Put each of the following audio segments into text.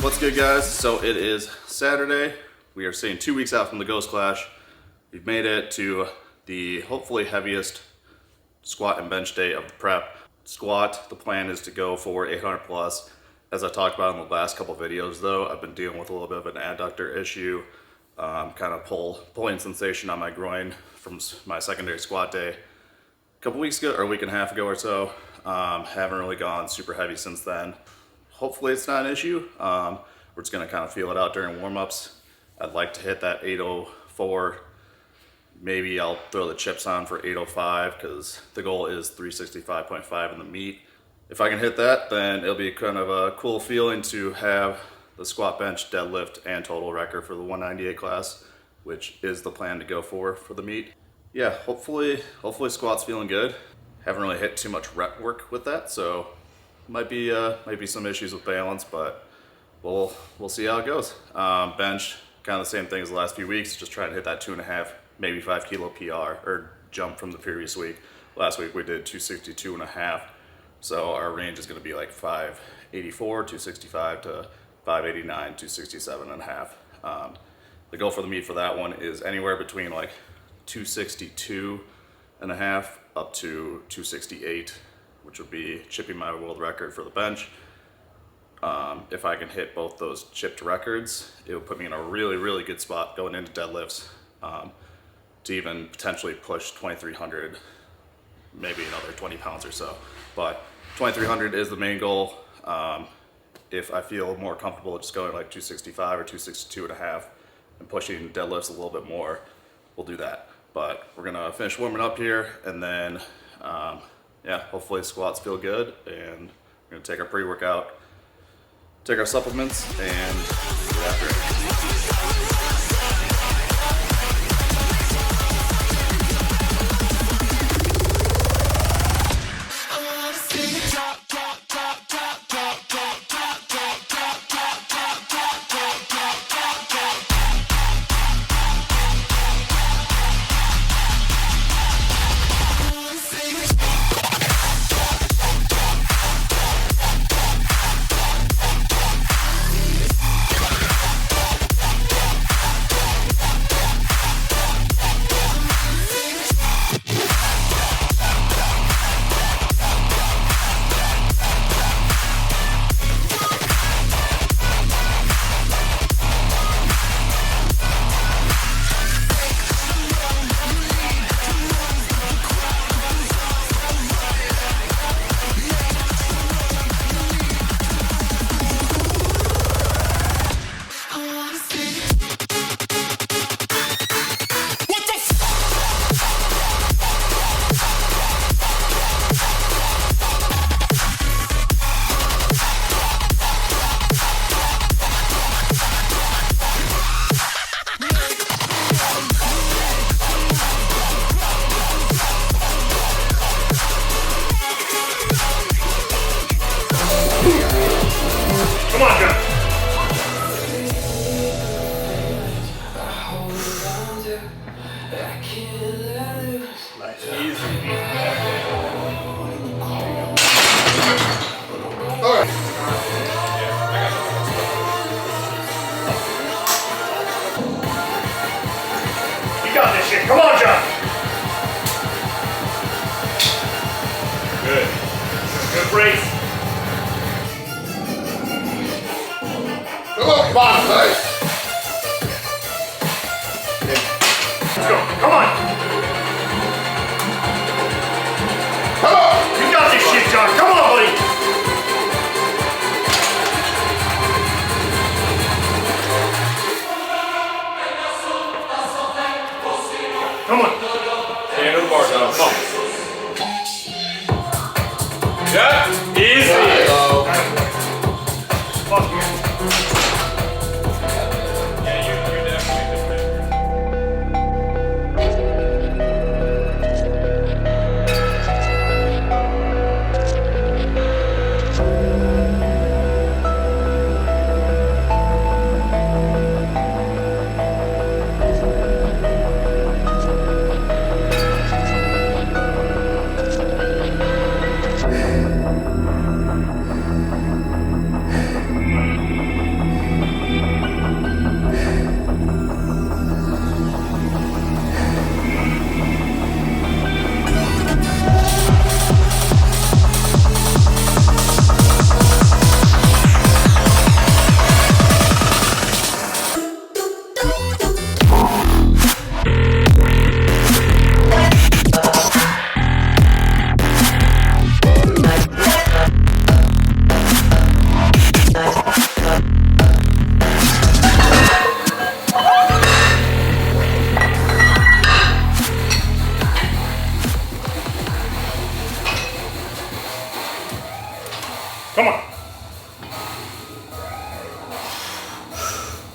What's good, guys? So it is Saturday. We are staying 2 weeks out from the Ghost Clash. We've made it to the hopefully heaviest squat and bench day of the prep. Squat, the plan is to go for 800 plus. As I talked about in the last couple videos though, I've been dealing with a little bit of an adductor issue, kind of pulling sensation on my groin from my secondary squat day a couple weeks ago, or a week and a half ago or so. Haven't really gone super heavy since then. Hopefully it's not an issue. We're just gonna kind of feel it out during warm-ups. I'd like to hit that 804. Maybe I'll throw the chips on for 805 because the goal is 365.5 in the meet. If I can hit that, then it'll be kind of a cool feeling to have the squat, bench, deadlift, and total record for the 198 class, which is the plan to go for the meet. Yeah, hopefully squat's feeling good. Haven't really hit too much rep work with that, so might be some issues with balance, but we'll see how it goes. Bench, kind of the same thing as the last few weeks, just trying to hit that 2.5, maybe 5 kilo PR or jump from the previous week. Last week we did 262.5, so our range is going to be like 584, 265 to 589, 267.5. The goal for the meet for that one is anywhere between like 262.5 up to 268, which would be chipping my world record for the bench. If I can hit both those chipped records, it would put me in a really good spot going into deadlifts, to even potentially push 2,300, maybe another 20 pounds or so. But 2,300 is the main goal. If I feel more comfortable just going like 265 or 262.5 and pushing deadlifts a little bit more, we'll do that. But we're gonna finish warming up here, and then yeah, hopefully squats feel good, and we're gonna take our pre-workout, take our supplements, and get after it. Come on, John. Nice. Easy. All right. You got this shit. Come on, John. Good. Good brace. Come on, guys. Let's go. Come on. Come on. You got this shit, John. Come on, buddy. Come on. Stand to the bar, John. Come on. Yeah. Easy. Fuck you.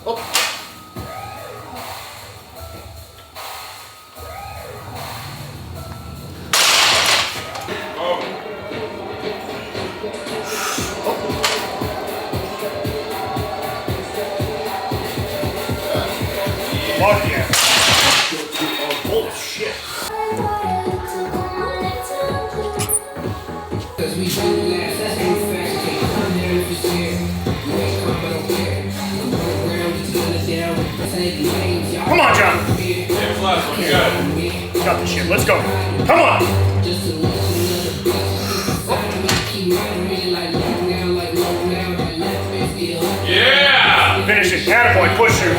Fuck yeah. Holy shit. Come on, John. Got this shit. Let's go. Come on. Yeah! Finish it. Attaboy. Push through.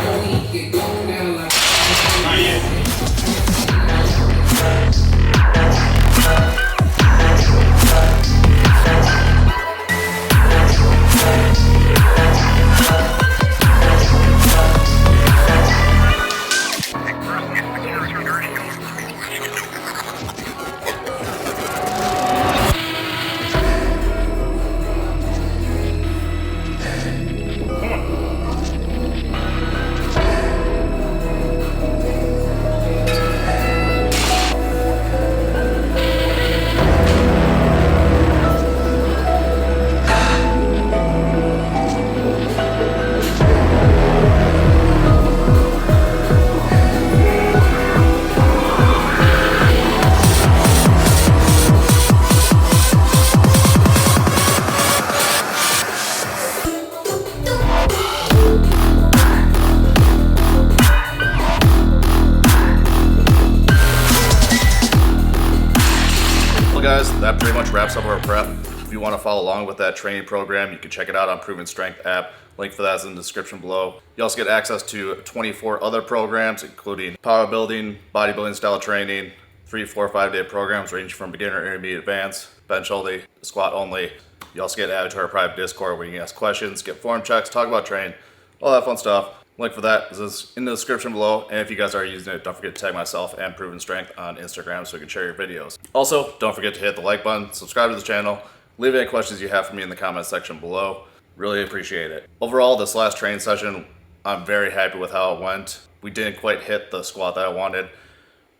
Guys, that pretty much wraps up our prep. If you want to follow along with that training program, you can check it out on Proven Strength app. Link for that is in the description below. You also get access to 24 other programs, including power building, bodybuilding style training, 3, 4, 5 day programs ranging from beginner, intermediate, advanced, bench only, squat only. You also get added to our private Discord where you can ask questions, get form checks, talk about training, all that fun stuff. Link for that is in the description below. And if you guys are using it, don't forget to tag myself and Proven Strength on Instagram so we can share your videos. Also, don't forget to hit the like button, subscribe to the channel, leave any questions you have for me in the comment section below. Really appreciate it. Overall, this last training session, I'm very happy with how it went. We didn't quite hit the squat that I wanted.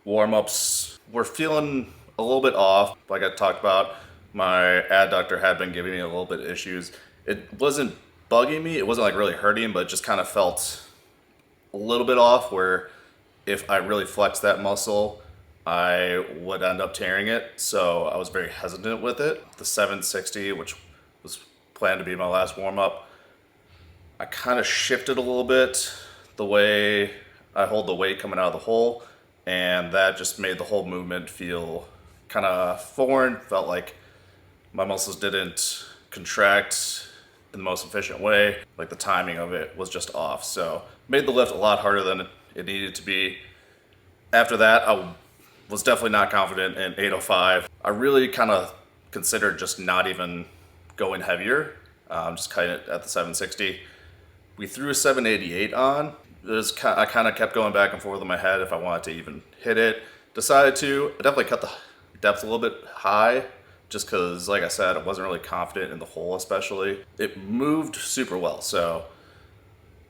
Warm-ups were feeling a little bit off. Like I talked about, my adductor had been giving me a little bit of issues. It wasn't bugging me, it wasn't like really hurting, but it just kind of felt a little bit off where if I really flexed that muscle, I would end up tearing it. So I was very hesitant with it. The 760, which was planned to be my last warm-up, I kind of shifted a little bit the way I hold the weight coming out of the hole, and that just made the whole movement feel kind of foreign. Felt like my muscles didn't contract in the most efficient way. Like the timing of it was just off. So made the lift a lot harder than it needed to be. After that, I was definitely not confident in 805. I really kind of considered just not even going heavier, just cutting it at the 760. We threw a 788 on. I kind of kept going back and forth in my head if I wanted to even hit it. Decided to. I definitely cut the depth a little bit high, just because, like I said, I wasn't really confident in the hole especially. It moved super well, so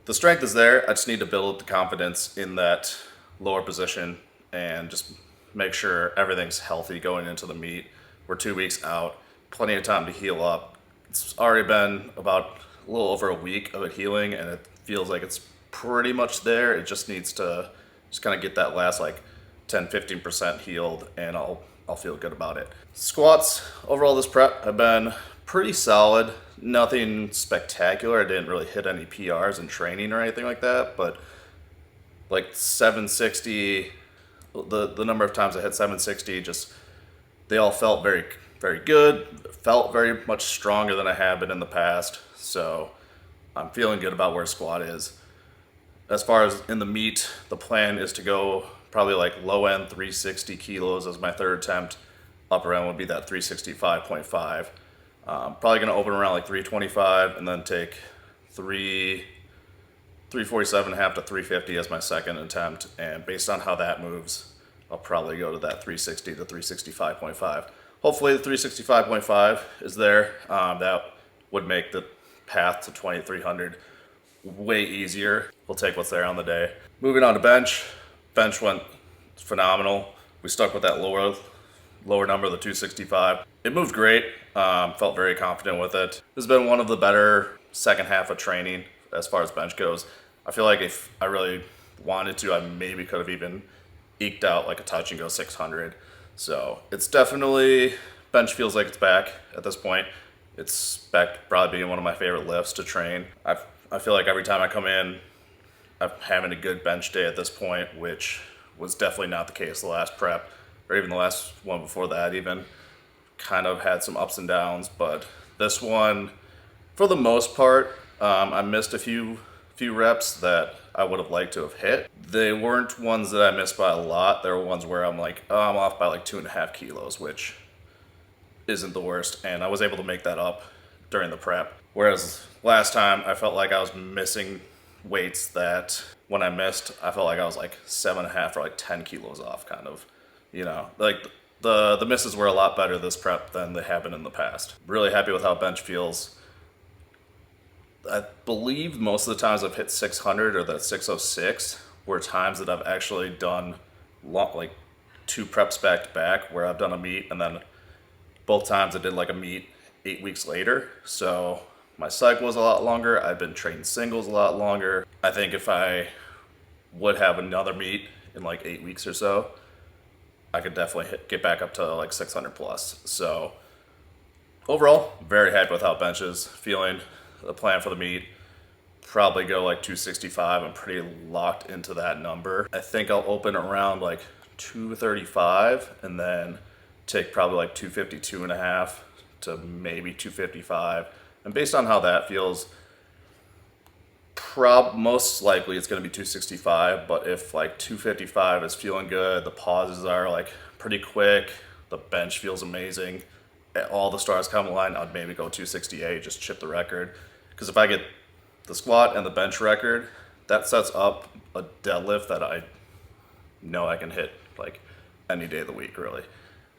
the strength is there. I just need to build the confidence in that lower position and just make sure everything's healthy going into the meet. We're 2 weeks out, plenty of time to heal up. It's already been about a little over a week of it healing, and it feels like it's pretty much there. It just needs to just kind of get that last like 10-15% healed, and I'll feel good about it. Squats, overall this prep have been pretty solid. Nothing spectacular. I didn't really hit any PRs in training or anything like that, but like 760, the number of times I hit 760, just they all felt very, very good. Felt very much stronger than I have been in the past. So I'm feeling good about where squat is. As far as in the meet, the plan is to go probably like low end 360 kilos as my third attempt. Upper end would be that 365.5. Probably gonna open around like 325 and then take 347.5 to 350 as my second attempt. And based on how that moves, I'll probably go to that 360 to 365.5. Hopefully the 365.5 is there. That would make the path to 2300 way easier. We'll take what's there on the day. Moving on to bench. Bench went phenomenal. We stuck with that lower number, the 265. It moved great. Felt very confident with it. This has been one of the better second half of training as far as bench goes. I feel like if I really wanted to, I maybe could have even eked out like a touch and go 600. So it's definitely, bench feels like it's back at this point. It's back to probably being one of my favorite lifts to train. I feel like every time I come in, I'm having a good bench day at this point, which was definitely not the case the last prep, or even the last one before that even. Kind of had some ups and downs, but this one, for the most part, I missed a few reps that I would have liked to have hit. They weren't ones that I missed by a lot. They were ones where I'm like, oh, I'm off by like 2.5 kilos, which isn't the worst, and I was able to make that up during the prep. Whereas last time, I felt like I was missing weights that when I missed, I felt like I was like 7.5 or like 10 kilos off, kind of, you know, like the misses were a lot better this prep than they have been in the past. Really happy with how bench feels. I believe most of the times I've hit 600 or that 606 were times that I've actually done like 2 preps back to back, where I've done a meet, and then both times I did like a meet 8 weeks later. So my cycle was a lot longer. I've been training singles a lot longer. I think if I would have another meet in like 8 weeks or so, I could definitely get back up to like 600 plus. So overall, very happy with how bench is feeling. The plan for the meet, probably go like 265. I'm pretty locked into that number. I think I'll open around like 235 and then take probably like 252.5 to maybe 255. And based on how that feels, most likely it's going to be 265. But if like 255 is feeling good, the pauses are like pretty quick, the bench feels amazing, all the stars come aligned, I'd maybe go 268, just chip the record. Because if I get the squat and the bench record, that sets up a deadlift that I know I can hit like any day of the week, really.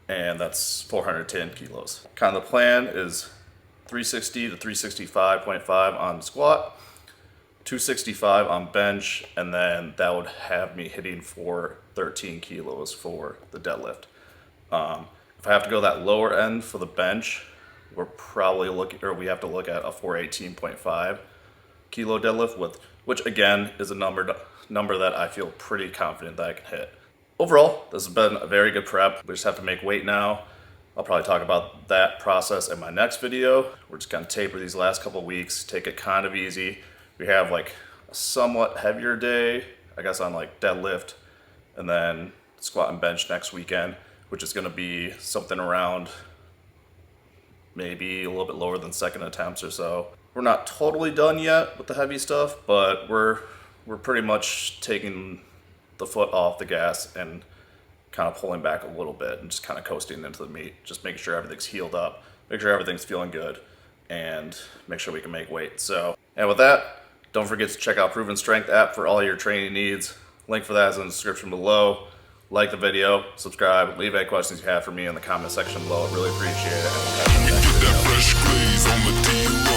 And that's 410 kilos. Kind of the plan is 360 to 365.5 on squat, 265 on bench, and then that would have me hitting 413 kilos for the deadlift. If I have to go that lower end for the bench, we're probably we have to look at a 418.5 kilo deadlift, which again is a number that I feel pretty confident that I can hit. Overall, this has been a very good prep. We just have to make weight now. I'll probably talk about that process in my next video. We're just gonna taper these last couple weeks, take it kind of easy. We have like a somewhat heavier day, I guess, on like deadlift, and then squat and bench next weekend, which is gonna be something around maybe a little bit lower than second attempts or so. We're not totally done yet with the heavy stuff, but we're pretty much taking the foot off the gas and kind of pulling back a little bit and just kind of coasting into the meet, just making sure everything's healed up, make sure everything's feeling good, and make sure we can make weight. So, and with that, don't forget to check out Proven Strength app for all your training needs. Link for that is in the description below. Like the video, subscribe, leave any questions you have for me in the comment section below. I really appreciate it. Get that fresh glaze on the deal.